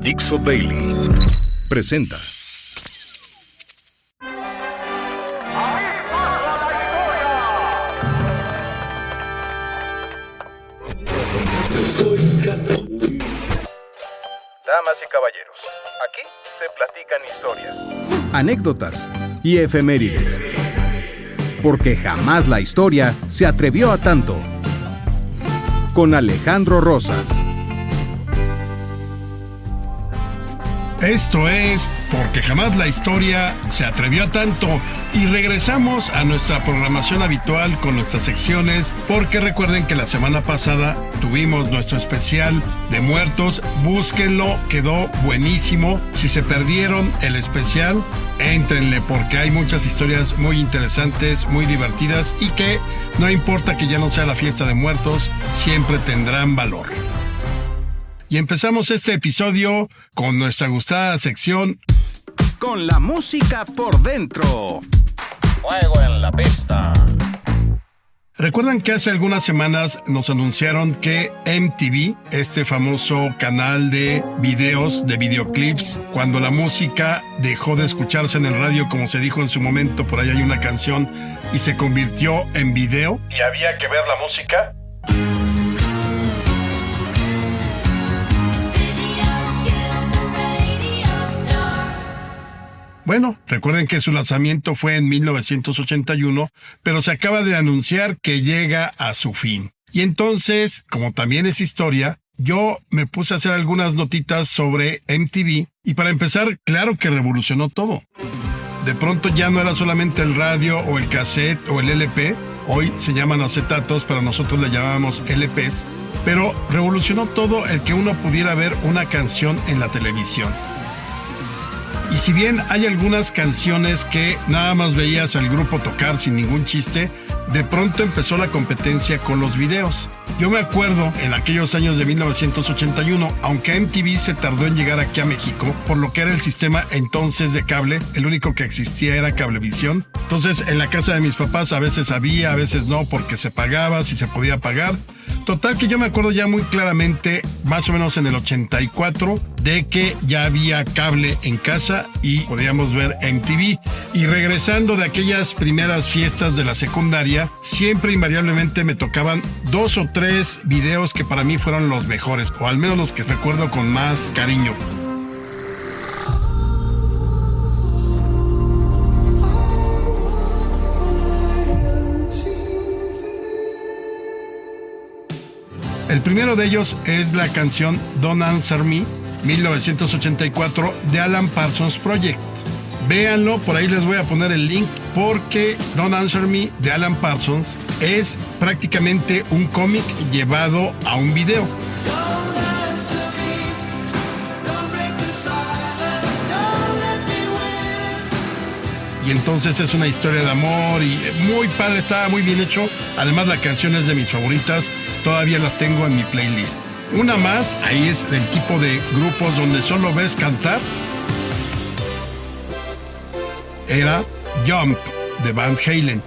Dixo Bailey presenta. Damas y caballeros, aquí se platican historias, Anécdotas y efemérides. Porque jamás la historia se atrevió a tanto. Con Alejandro Rosas. Esto es Porque jamás la historia se atrevió a tanto. Y regresamos a nuestra programación habitual con nuestras secciones, porque recuerden que la semana pasada tuvimos nuestro especial de muertos. Búsquenlo, quedó buenísimo. Si se perdieron el especial, éntrenle, porque hay muchas historias muy interesantes, muy divertidas, y que no importa que ya no sea la fiesta de muertos, siempre tendrán valor. Y empezamos este episodio con nuestra gustada sección Con la música por dentro. fuego en la pista. ¿Recuerdan que hace algunas semanas nos anunciaron que MTV, este famoso canal de videos, de videoclips, cuando la música dejó de escucharse en el radio, como se dijo en su momento, por ahí hay una canción, y se convirtió en video? ¿Y había que ver la música? Bueno, recuerden que su lanzamiento fue en 1981, pero se acaba de anunciar que llega a su fin. Y entonces, como también es historia, yo me puse a hacer algunas notitas sobre MTV, y para empezar, claro que revolucionó todo. De pronto ya no era solamente el radio o el cassette o el LP, hoy se llaman acetatos, pero nosotros le llamábamos LPs, pero revolucionó todo el que uno pudiera ver una canción en la televisión. Y si bien hay algunas canciones que nada más veías al grupo tocar sin ningún chiste, de pronto empezó la competencia con los videos. Yo me acuerdo en aquellos años de 1981, aunque MTV se tardó en llegar aquí a México, por lo que era el sistema entonces de cable, el único que existía era Cablevisión. Entonces en la casa de mis papás a veces había, a veces no, porque se pagaba, si se podía pagar. Total que yo me acuerdo ya muy claramente, más o menos en el 84, de que ya había cable en casa y podíamos ver MTV. Y regresando de aquellas primeras fiestas de la secundaria, siempre invariablemente me tocaban 2 o 3 videos que para mí fueron los mejores, o al menos los que recuerdo con más cariño. El primero de ellos es la canción Don't Answer Me, 1984, de Alan Parsons Project. Véanlo, por ahí les voy a poner el link, porque Don't Answer Me de Alan Parsons es prácticamente un cómic llevado a un video. Y entonces es una historia de amor y muy padre, estaba muy bien hecho. Además la canción es de mis favoritas, todavía la tengo en mi playlist. Una más, ahí es del tipo de grupos donde solo ves cantar, era Jump de Van Halen.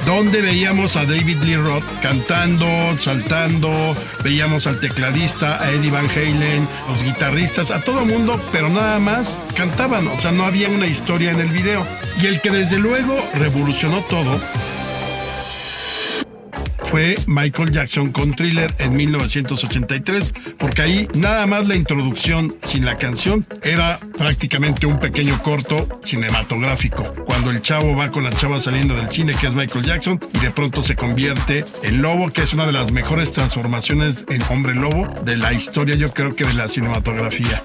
Donde veíamos a David Lee Roth cantando, saltando, veíamos al tecladista, a Eddie Van Halen, los guitarristas, a todo mundo, pero nada más cantaban, o sea, no había una historia en el video. Y el que desde luego revolucionó todo fue Michael Jackson con Thriller en 1983, porque ahí nada más la introducción sin la canción era prácticamente un pequeño corto cinematográfico, cuando el chavo va con la chava saliendo del cine, que es Michael Jackson, y de pronto se convierte en lobo, que es una de las mejores transformaciones en hombre lobo de la historia, yo creo que de la cinematografía.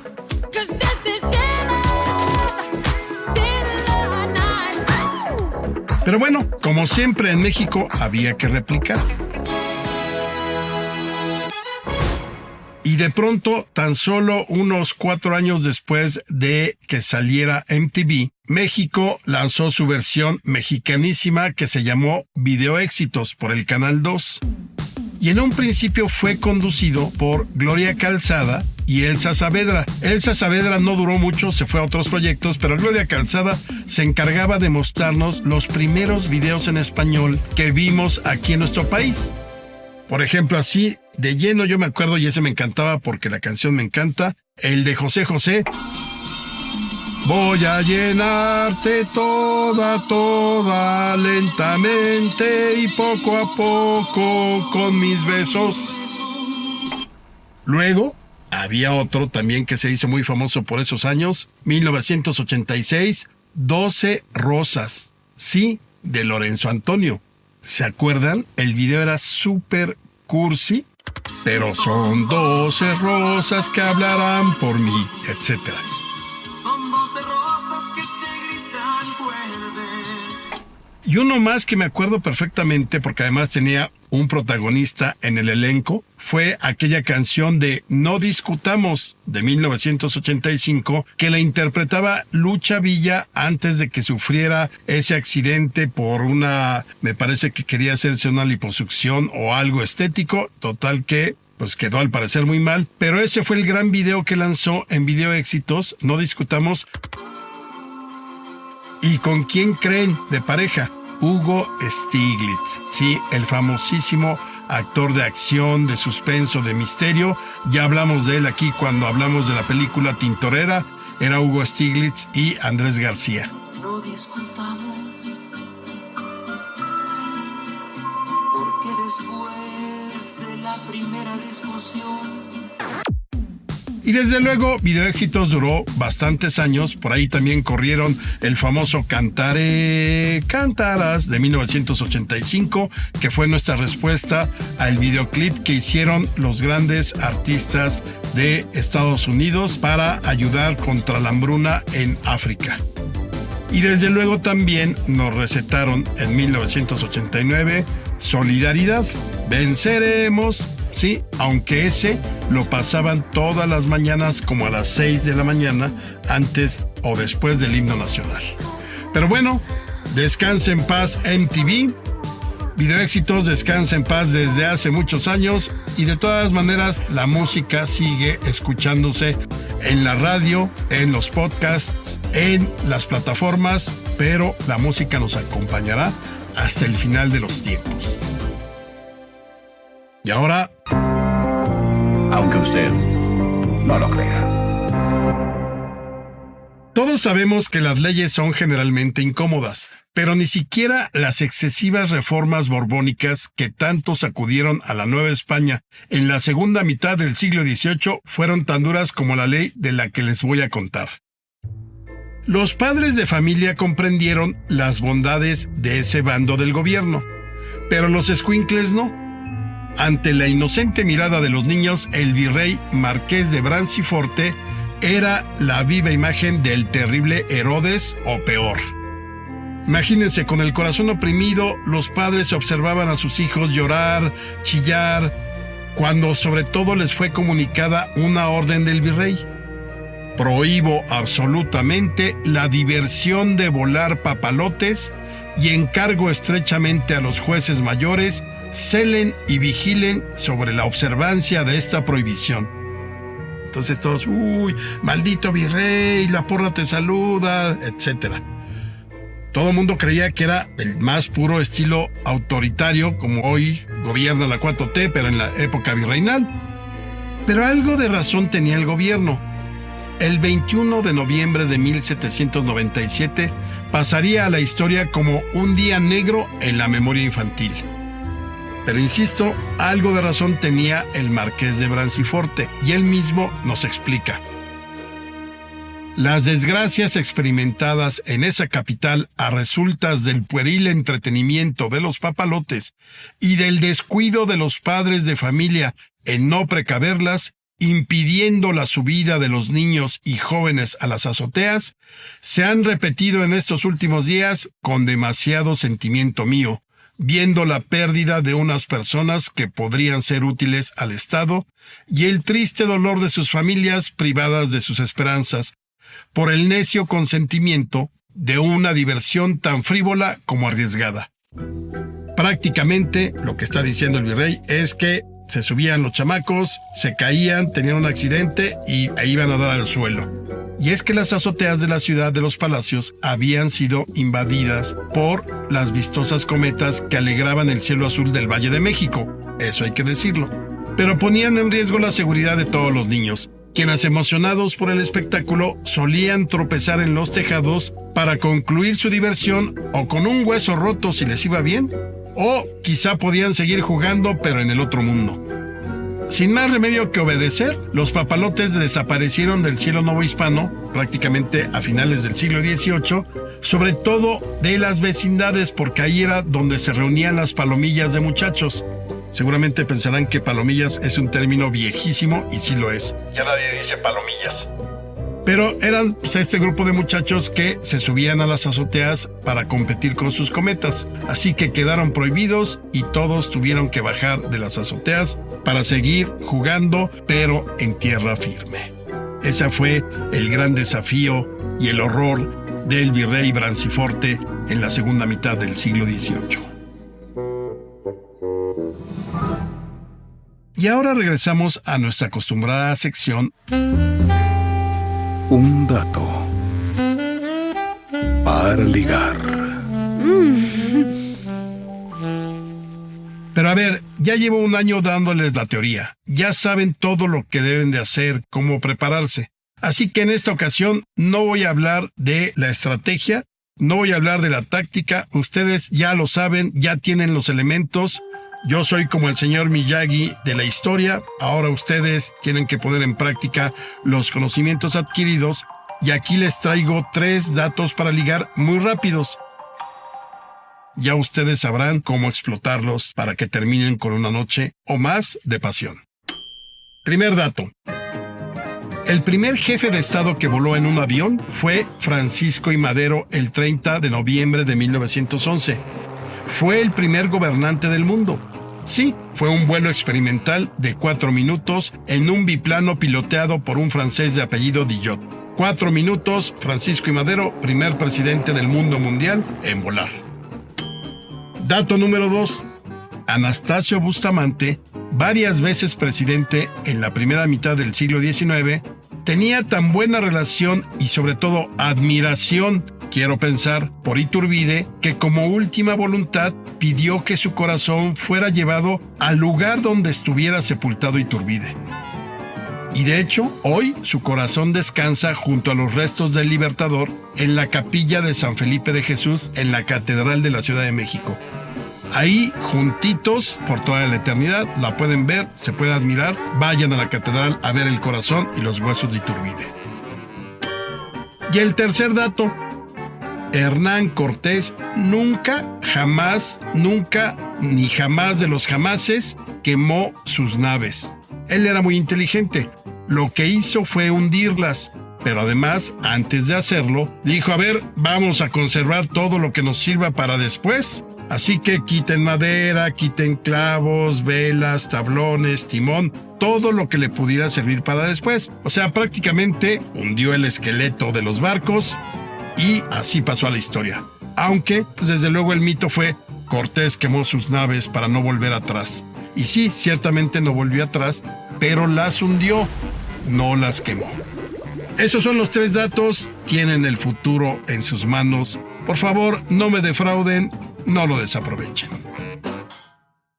Pero bueno, como siempre en México, había que replicar. Y de pronto, tan solo unos 4 años después de que saliera MTV, México lanzó su versión mexicanísima que se llamó Video Éxitos por el Canal 2. y en un principio fue conducido por Gloria Calzada y Elsa Saavedra. Elsa Saavedra no duró mucho, se fue a otros proyectos, pero Gloria Calzada se encargaba de mostrarnos los primeros videos en español que vimos aquí en nuestro país. Por ejemplo, así de lleno yo me acuerdo, y ese me encantaba porque la canción me encanta, el de José José. Voy a llenarte toda, lentamente y poco a poco con mis besos. Luego, había otro también que se hizo muy famoso por esos años, 1986, 12 rosas. Sí, de Lorenzo Antonio. ¿Se acuerdan? El video era súper cursi, pero son 12 rosas que hablarán por mí, etcétera. Y uno más que me acuerdo perfectamente, porque además tenía un protagonista en el elenco, fue aquella canción de No Discutamos, de 1985, que la interpretaba Lucha Villa antes de que sufriera ese accidente por me parece que quería hacerse una liposucción o algo estético, total que pues quedó al parecer muy mal, pero ese fue el gran video que lanzó en Video Éxitos, No Discutamos. ¿Y con quién creen de pareja? Hugo Stiglitz, sí, el famosísimo actor de acción, de suspenso, de misterio. Ya hablamos de él aquí cuando hablamos de la película Tintorera. Era Hugo Stiglitz y Andrés García. No discutamos, porque después de la primera discusión. Y desde luego, Video Éxitos duró bastantes años. Por ahí también corrieron el famoso Cantaré, Cantarás de 1985, que fue nuestra respuesta al videoclip que hicieron los grandes artistas de Estados Unidos para ayudar contra la hambruna en África. Y desde luego también nos recetaron en 1989 Solidaridad, Venceremos. Sí, aunque ese lo pasaban todas las mañanas como a las 6 de la mañana, antes o después del himno nacional. Pero bueno, descanse en paz MTV. Video Éxitos descansa en paz desde hace muchos años y de todas maneras la música sigue escuchándose en la radio, en los podcasts, en las plataformas, pero la música nos acompañará hasta el final de los tiempos. Y ahora, aunque usted no lo crea. Todos sabemos que las leyes son generalmente incómodas, pero ni siquiera las excesivas reformas borbónicas que tanto sacudieron a la Nueva España en la segunda mitad del siglo XVIII fueron tan duras como la ley de la que les voy a contar. Los padres de familia comprendieron las bondades de ese bando del gobierno, pero los escuincles no. Ante la inocente mirada de los niños, el virrey Marqués de Branciforte era la viva imagen del terrible Herodes o peor. Imagínense, con el corazón oprimido, los padres observaban a sus hijos llorar, chillar, cuando sobre todo les fue comunicada una orden del virrey. Prohíbo absolutamente la diversión de volar papalotes y encargo estrechamente a los jueces mayores celen y vigilen sobre la observancia de esta prohibición. Entonces todos, maldito virrey, la porra te saluda, etc. Todo el mundo creía que era el más puro estilo autoritario, como hoy gobierna la 4T, pero en la época virreinal. Pero algo de razón tenía el gobierno. El 21 de noviembre de 1797 pasaría a la historia como un día negro en la memoria infantil. Pero insisto, algo de razón tenía el Marqués de Branciforte, y él mismo nos explica. Las desgracias experimentadas en esa capital a resultas del pueril entretenimiento de los papalotes y del descuido de los padres de familia en no precaverlas, impidiendo la subida de los niños y jóvenes a las azoteas, se han repetido en estos últimos días con demasiado sentimiento mío, viendo la pérdida de unas personas que podrían ser útiles al Estado y el triste dolor de sus familias privadas de sus esperanzas, por el necio consentimiento de una diversión tan frívola como arriesgada. Prácticamente lo que está diciendo el virrey es que se subían los chamacos, se caían, tenían un accidente y iban a dar al suelo. Y es que las azoteas de la ciudad de los palacios habían sido invadidas por las vistosas cometas que alegraban el cielo azul del Valle de México, eso hay que decirlo. Pero ponían en riesgo la seguridad de todos los niños, quienes emocionados por el espectáculo solían tropezar en los tejados para concluir su diversión o con un hueso roto si les iba bien, o quizá podían seguir jugando pero en el otro mundo. Sin más remedio que obedecer, los papalotes desaparecieron del cielo novohispano prácticamente a finales del siglo XVIII, sobre todo de las vecindades, porque ahí era donde se reunían las palomillas de muchachos. Seguramente pensarán que palomillas es un término viejísimo, y sí lo es. Ya nadie dice palomillas. Pero eran este grupo de muchachos que se subían a las azoteas para competir con sus cometas. Así que quedaron prohibidos y todos tuvieron que bajar de las azoteas para seguir jugando, pero en tierra firme. Ese fue el gran desafío y el horror del virrey Branciforte en la segunda mitad del siglo XVIII. Y ahora regresamos a nuestra acostumbrada sección. Un dato para ligar. Pero a ver, ya llevo un año dándoles la teoría. Ya saben todo lo que deben de hacer, cómo prepararse. Así que en esta ocasión no voy a hablar de la estrategia, no voy a hablar de la táctica. Ustedes ya lo saben, ya tienen los elementos. Yo soy como el señor Miyagi de la historia. Ahora ustedes tienen que poner en práctica los conocimientos adquiridos. Y aquí les traigo 3 datos para ligar muy rápidos. Ya ustedes sabrán cómo explotarlos para que terminen con una noche o más de pasión. Primer dato. El primer jefe de Estado que voló en un avión fue Francisco I. Madero el 30 de noviembre de 1911. Fue el primer gobernante del mundo. Sí, fue un vuelo experimental de 4 minutos en un biplano piloteado por un francés de apellido Dillot. 4 minutos, Francisco I. Madero, primer presidente del mundo mundial en volar. Dato número 2. Anastasio Bustamante, varias veces presidente en la primera mitad del siglo XIX, tenía tan buena relación y sobre todo admiración, quiero pensar, por Iturbide, que como última voluntad pidió que su corazón fuera llevado al lugar donde estuviera sepultado Iturbide. Y de hecho, hoy su corazón descansa junto a los restos del Libertador en la capilla de San Felipe de Jesús en la Catedral de la Ciudad de México. Ahí, juntitos, por toda la eternidad, la pueden ver, se puede admirar. Vayan a la catedral a ver el corazón y los huesos de Iturbide. Y el tercer dato. Hernán Cortés nunca, jamás, nunca, ni jamás de los jamases quemó sus naves. Él era muy inteligente. Lo que hizo fue hundirlas. Pero además, antes de hacerlo, dijo, a ver, vamos a conservar todo lo que nos sirva para después. Así que quiten madera, quiten clavos, velas, tablones, timón, todo lo que le pudiera servir para después. O sea, prácticamente hundió el esqueleto de los barcos y así pasó a la historia. Aunque, pues desde luego el mito fue, Cortés quemó sus naves para no volver atrás. Y sí, ciertamente no volvió atrás, pero las hundió, no las quemó. Esos son los 3 datos, tienen el futuro en sus manos. Por favor, no me defrauden, no lo desaprovechen.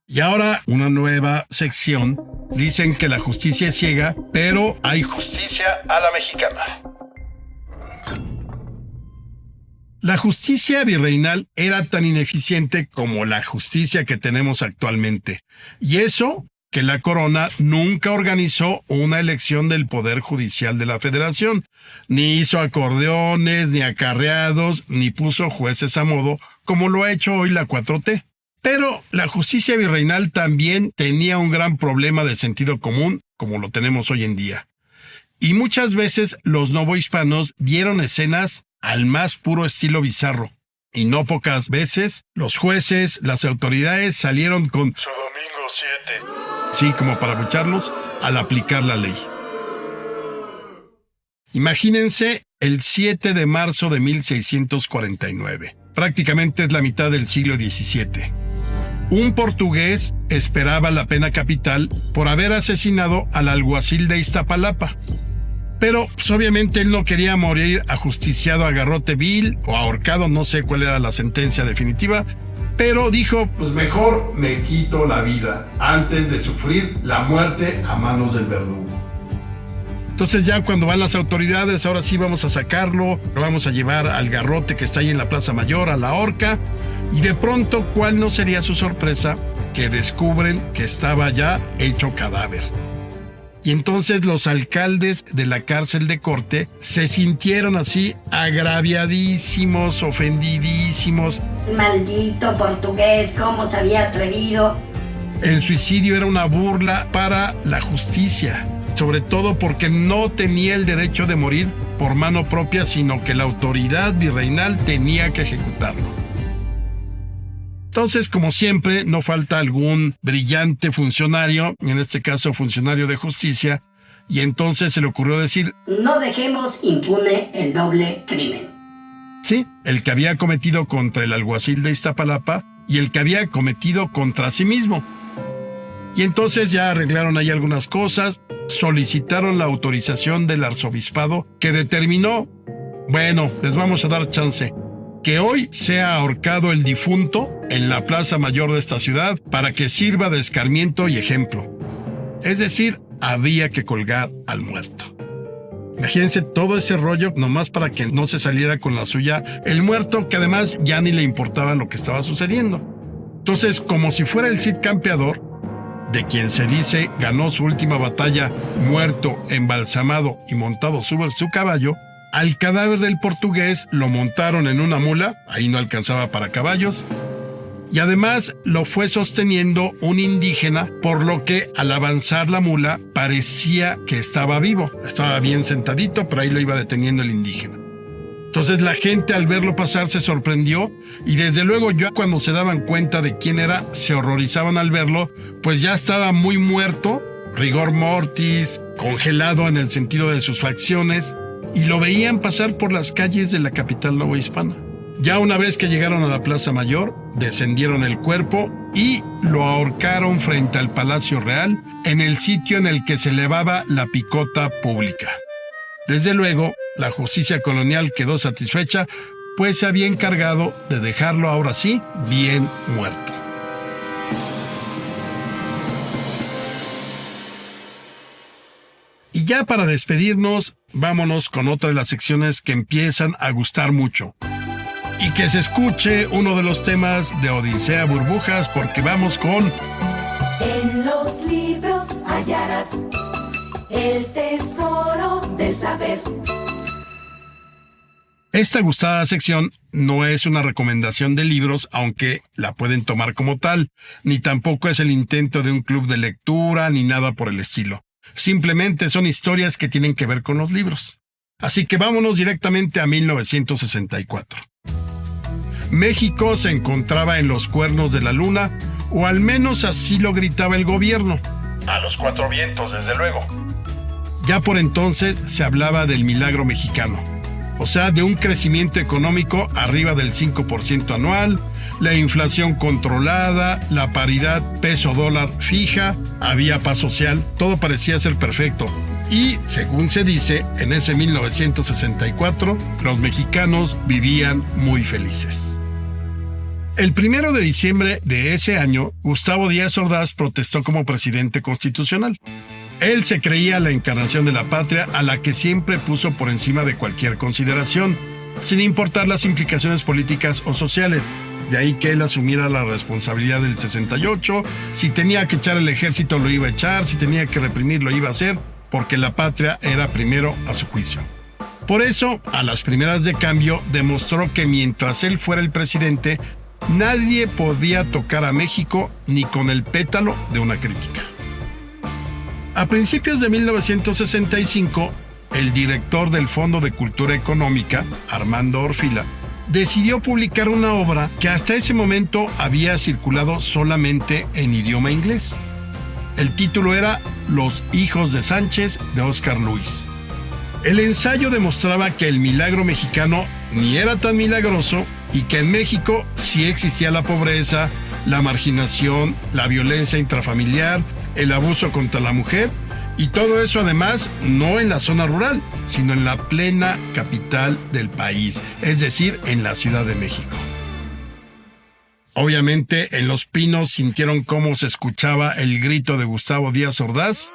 Y ahora, una nueva sección. Dicen que la justicia es ciega, pero hay justicia a la mexicana. La justicia virreinal era tan ineficiente como la justicia que tenemos actualmente. Y eso que la corona nunca organizó una elección del Poder Judicial de la Federación, ni hizo acordeones, ni acarreados, ni puso jueces a modo, como lo ha hecho hoy la 4T. Pero la justicia virreinal también tenía un gran problema de sentido común, como lo tenemos hoy en día. Y muchas veces los novohispanos dieron escenas al más puro estilo bizarro. Y no pocas veces los jueces, las autoridades salieron con Su domingo 7. Sí, como para abucharlos al aplicar la ley. Imagínense el 7 de marzo de 1649. Prácticamente es la mitad del siglo XVII. Un portugués esperaba la pena capital por haber asesinado al alguacil de Iztapalapa. Pero pues, obviamente él no quería morir ajusticiado a garrote vil o ahorcado, no sé cuál era la sentencia definitiva, pero dijo, pues mejor me quito la vida antes de sufrir la muerte a manos del verdugo. Entonces ya cuando van las autoridades, ahora sí vamos a sacarlo, lo vamos a llevar al garrote que está ahí en la Plaza Mayor, a la horca, y de pronto, ¿cuál no sería su sorpresa? Que descubren que estaba ya hecho cadáver. Y entonces los alcaldes de la cárcel de Corte se sintieron así agraviadísimos, ofendidísimos. Maldito portugués, ¿cómo se había atrevido? El suicidio era una burla para la justicia, sobre todo porque no tenía el derecho de morir por mano propia, sino que la autoridad virreinal tenía que ejecutarlo. Entonces, como siempre, no falta algún brillante funcionario, en este caso funcionario de justicia, y entonces se le ocurrió decir, no dejemos impune el doble crimen. Sí, el que había cometido contra el alguacil de Iztapalapa y el que había cometido contra sí mismo. Y entonces ya arreglaron ahí algunas cosas, solicitaron la autorización del arzobispado que determinó, bueno, les vamos a dar chance, que hoy sea ahorcado el difunto en la Plaza Mayor de esta ciudad para que sirva de escarmiento y ejemplo. Es decir, había que colgar al muerto. Imagínense todo ese rollo nomás para que no se saliera con la suya el muerto, que además ya ni le importaba lo que estaba sucediendo. Entonces, como si fuera el Cid campeador, de quien se dice ganó su última batalla muerto, embalsamado y montado sobre su caballo, al cadáver del portugués lo montaron en una mula, ahí no alcanzaba para caballos, y además lo fue sosteniendo un indígena, por lo que al avanzar la mula parecía que estaba vivo. Estaba bien sentadito, pero ahí lo iba deteniendo el indígena. Entonces la gente al verlo pasar se sorprendió y desde luego ya cuando se daban cuenta de quién era, se horrorizaban al verlo, pues ya estaba muy muerto, rigor mortis, congelado en el sentido de sus facciones, y lo veían pasar por las calles de la capital novohispana. Ya una vez que llegaron a la Plaza Mayor, descendieron el cuerpo y lo ahorcaron frente al Palacio Real, en el sitio en el que se elevaba la picota pública. Desde luego, la justicia colonial quedó satisfecha, pues se había encargado de dejarlo ahora sí bien muerto. Y ya para despedirnos, vámonos con otra de las secciones que empiezan a gustar mucho. Y que se escuche uno de los temas de Odisea Burbujas, porque vamos con... En los libros hallarás el tesoro del saber. Esta gustada sección no es una recomendación de libros, aunque la pueden tomar como tal, ni tampoco es el intento de un club de lectura, ni nada por el estilo. Simplemente son historias que tienen que ver con los libros. Así que vámonos directamente a 1964. México se encontraba en los cuernos de la luna, o al menos así lo gritaba el gobierno. A los cuatro vientos, desde luego. Ya por entonces se hablaba del milagro mexicano, o sea, de un crecimiento económico arriba del 5% anual, la inflación controlada, la paridad peso-dólar fija, había paz social, todo parecía ser perfecto. Y, según se dice, en ese 1964, los mexicanos vivían muy felices. El 1 de diciembre de ese año, Gustavo Díaz Ordaz protestó como presidente constitucional. Él se creía la encarnación de la patria, a la que siempre puso por encima de cualquier consideración, sin importar las implicaciones políticas o sociales. De ahí que él asumiera la responsabilidad del 68, si tenía que echar el ejército lo iba a echar, si tenía que reprimir lo iba a hacer, porque la patria era primero a su juicio. Por eso, a las primeras de cambio, demostró que mientras él fuera el presidente, nadie podía tocar a México ni con el pétalo de una crítica. A principios de 1965, el director del Fondo de Cultura Económica, Armando Orfila, decidió publicar una obra que hasta ese momento había circulado solamente en idioma inglés. El título era Los hijos de Sánchez, de Oscar Luis. El ensayo demostraba que el milagro mexicano ni era tan milagroso y que en México sí existía la pobreza, la marginación, la violencia intrafamiliar, el abuso contra la mujer, y todo eso además no en la zona rural, sino en la plena capital del país, es decir, en la Ciudad de México. Obviamente en Los Pinos sintieron cómo se escuchaba el grito de Gustavo Díaz Ordaz,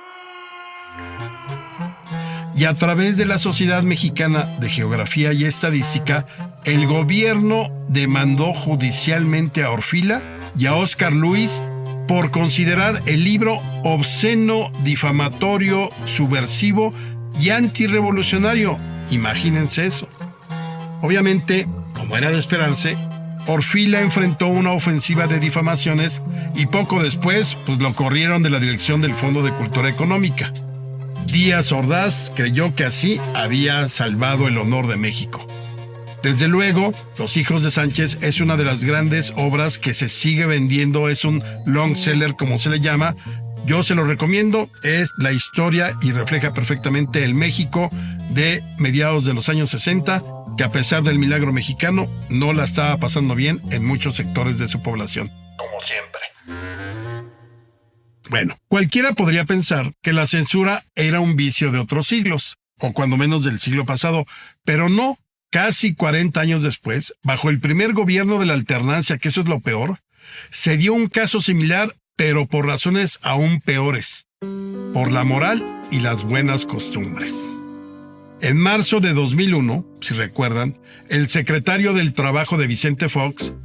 y a través de la Sociedad Mexicana de Geografía y Estadística, el gobierno demandó judicialmente a Orfila y a Óscar Luis por considerar el libro obsceno, difamatorio, subversivo y antirrevolucionario. Imagínense eso. Obviamente, como era de esperarse, Orfila enfrentó una ofensiva de difamaciones y poco después lo corrieron de la dirección del Fondo de Cultura Económica. Díaz Ordaz creyó que así había salvado el honor de México. Desde luego, Los Hijos de Sánchez es una de las grandes obras que se sigue vendiendo, es un long seller como se le llama. Yo se lo recomiendo, es la historia y refleja perfectamente el México de mediados de los años 60, que a pesar del milagro mexicano, no la estaba pasando bien en muchos sectores de su población. Como siempre. Bueno, cualquiera podría pensar que la censura era un vicio de otros siglos, o cuando menos del siglo pasado, pero no. Casi 40 años después, bajo el primer gobierno de la alternancia, que eso es lo peor, se dio un caso similar, pero por razones aún peores, por la moral y las buenas costumbres. En marzo de 2001, si recuerdan, el secretario del Trabajo de Vicente Fox,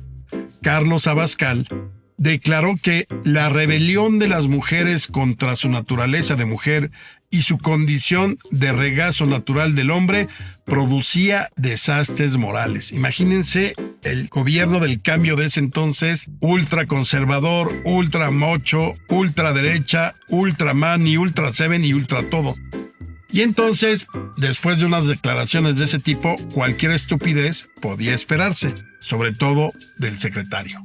Carlos Abascal, declaró que la rebelión de las mujeres contra su naturaleza de mujer y su condición de regazo natural del hombre producía desastres morales. Imagínense el gobierno del cambio de ese entonces, ultraconservador, ultra mocho, ultraderecha, ultraman y ultra seven y ultra todo. Y entonces, después de unas declaraciones de ese tipo, cualquier estupidez podía esperarse, sobre todo del secretario.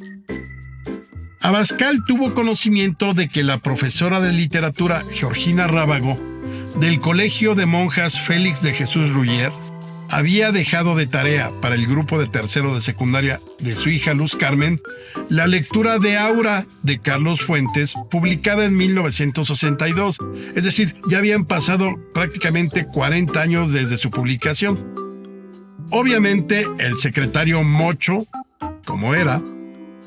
Abascal tuvo conocimiento de que la profesora de literatura Georgina Rábago del Colegio de Monjas Félix de Jesús Ruller había dejado de tarea para el grupo de tercero de secundaria de su hija Luz Carmen la lectura de Aura de Carlos Fuentes, publicada en 1962. Es decir, ya habían pasado prácticamente 40 años desde su publicación. Obviamente, el secretario mocho, como era,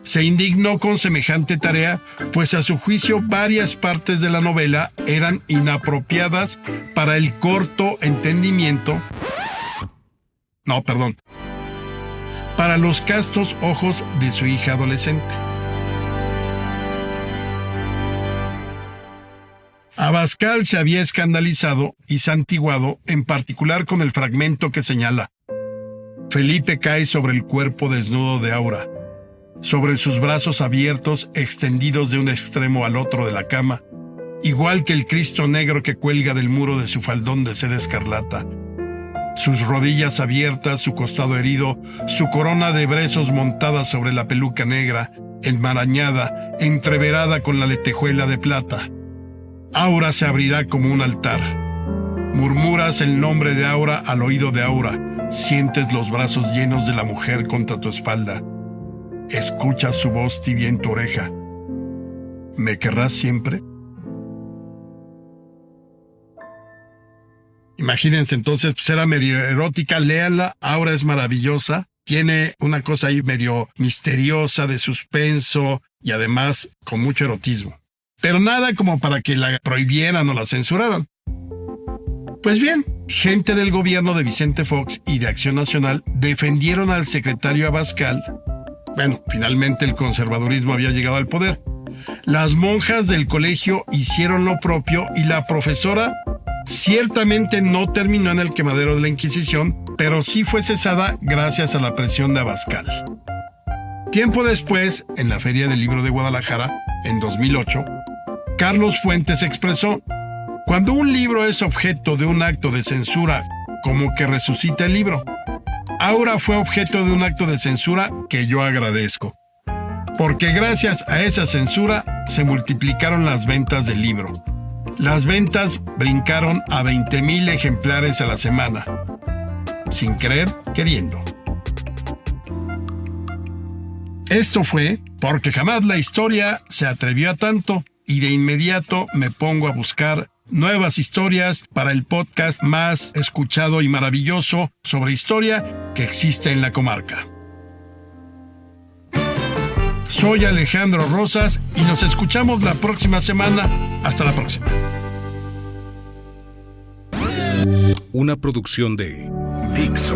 se indignó con semejante tarea, pues a su juicio varias partes de la novela eran inapropiadas para el corto entendimiento, para los castos ojos de su hija adolescente. Abascal se había escandalizado y santiguado, en particular con el fragmento que señala: Felipe cae sobre el cuerpo desnudo de Aura, sobre sus brazos abiertos extendidos de un extremo al otro de la cama, igual que el Cristo negro que cuelga del muro de su faldón de seda escarlata. Sus rodillas abiertas, su costado herido, su corona de brezos montada sobre la peluca negra, enmarañada, entreverada con la lentejuela de plata. Aura se abrirá como un altar. Murmuras el nombre de Aura al oído de Aura, sientes los brazos llenos de la mujer contra tu espalda. Escuchas su voz tibia en tu oreja. ¿Me querrás siempre? Imagínense entonces, era medio erótica, léanla, Aura es maravillosa, tiene una cosa ahí medio misteriosa, de suspenso y además con mucho erotismo. Pero nada como para que la prohibieran o la censuraran. Pues bien, gente del gobierno de Vicente Fox y de Acción Nacional defendieron al secretario Abascal. Bueno, finalmente el conservadurismo había llegado al poder. Las monjas del colegio hicieron lo propio y la profesora ciertamente no terminó en el quemadero de la Inquisición, pero sí fue cesada gracias a la presión de Abascal. Tiempo después, en la Feria del Libro de Guadalajara, en 2008, Carlos Fuentes expresó: cuando un libro es objeto de un acto de censura, como que resucita el libro. Aura fue objeto de un acto de censura que yo agradezco, porque gracias a esa censura se multiplicaron las ventas del libro. Las ventas brincaron a 20,000 ejemplares a la semana, sin querer, queriendo. Esto fue Porque jamás la historia se atrevió a tanto, y de inmediato me pongo a buscar nuevas historias para el podcast más escuchado y maravilloso sobre historia que existe en la comarca. Soy Alejandro Rosas y nos escuchamos la próxima semana. Hasta la próxima. Una producción de Dixo.